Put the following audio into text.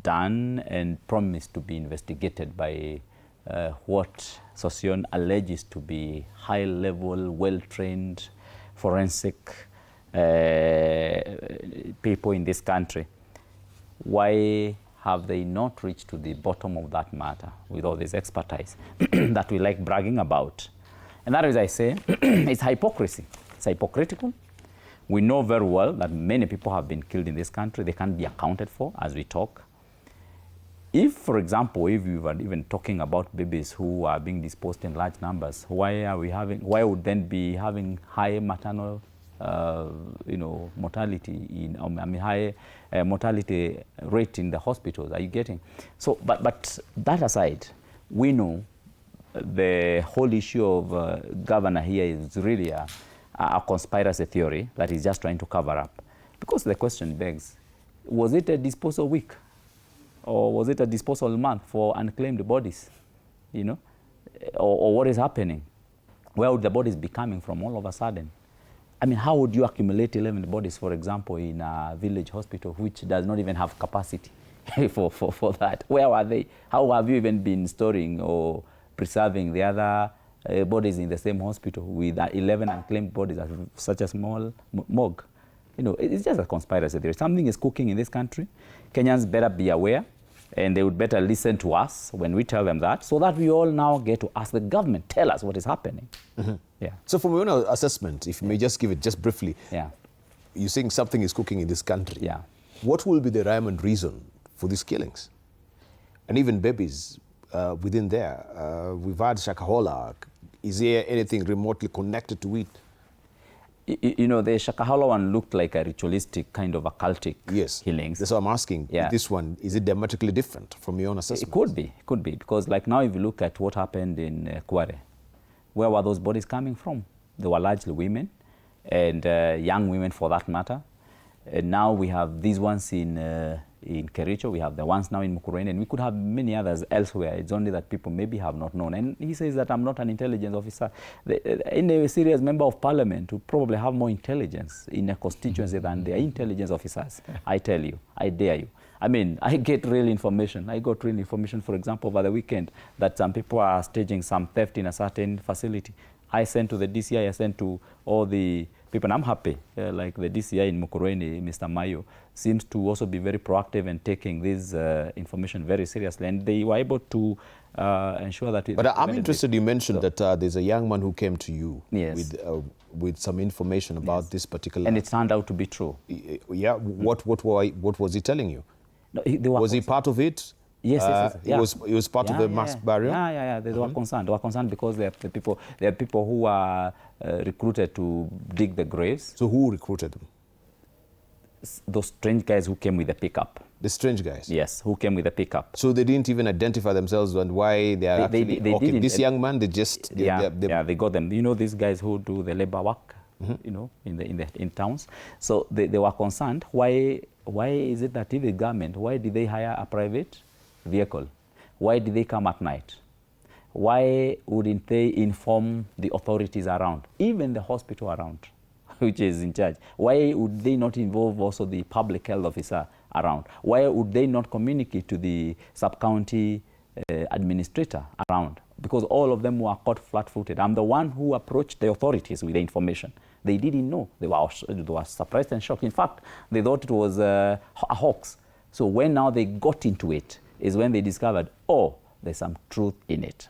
done and promised to be investigated by what Sosion alleges to be high-level, well-trained forensic people in this country. Why have they not reached to the bottom of that matter with all this expertise that we like bragging about? And that is, I say, it's hypocrisy. It's hypocritical. We know very well that many people have been killed in this country. They can't be accounted for as we talk. If, for example, if we were even talking about babies who are being disposed in large numbers, why would then be having high maternal mortality high mortality rate in the hospitals? Are you getting? So, but that aside, we know the whole issue of governor here is really a conspiracy theory that he's just trying to cover up. Because the question begs, was it a disposal week? Or was it a disposal month for unclaimed bodies? Or what is happening? Where would the bodies be coming from all of a sudden? I mean, how would you accumulate 11 bodies, for example, in a village hospital which does not even have capacity for that? Where are they? How have you even been storing or preserving the other bodies in the same hospital with 11 unclaimed bodies at such a small morgue? It's just a conspiracy theory. Something is cooking in this country. Kenyans better be aware, and they would better listen to us when we tell them that, so that we all now get to ask the government, tell us what is happening. Mm-hmm. Yeah. So from your own assessment, if you may just give it just briefly, you're saying something is cooking in this country. Yeah. What will be the rhyme and reason for these killings? And even babies within there. We've had Shakahola. Is there anything remotely connected to it? The Shakahola one looked like a ritualistic kind of occultic killings. That's what I'm asking. Yeah. This one, is it dramatically different from your own assessment? It could be, because like now if you look at what happened in Kware, where were those bodies coming from? They were largely women, and young women for that matter. And now we have these ones in Kericho, we have the ones now in Mukurweini, and we could have many others elsewhere. It's only that people maybe have not known. And he says that I'm not an intelligence officer. Any serious member of parliament would probably have more intelligence in a constituency than their intelligence officers. I tell you, I dare you. I mean, I get real information. I got real information, for example, over the weekend, that some people are staging some theft in a certain facility. I sent to the DCI, I sent to all the people, and I'm happy, like the DCI in Mukurweini, Mr. Mayo, seems to also be very proactive and taking this information very seriously, and they were able to ensure that... But I'm interested, you mentioned that there's a young man who came to you with some information about this particular... And it turned out to be true. Yeah, what was he telling you? No, was he part of it? Yes. He was part of the mass burial? Yeah. They were concerned. They were concerned because there are people who are recruited to dig the graves. So who recruited them? Those strange guys who came with the pickup. The strange guys? Yes, who came with the pickup. So they didn't even identify themselves and why they are actually... They didn't. This young man, they just... They got them. These guys who do the labor work, in towns. So they were concerned. Why is it that in the government, why did they hire a private vehicle? Why did they come at night? Why wouldn't they inform the authorities around, even the hospital around, which is in charge? Why would they not involve also the public health officer around? Why would they not communicate to the sub-county administrator around? Because all of them were caught flat-footed. I'm the one who approached the authorities with the information. They didn't know. They were surprised and shocked. In fact, they thought it was a hoax. So when now they got into it, is when they discovered, oh, there's some truth in it.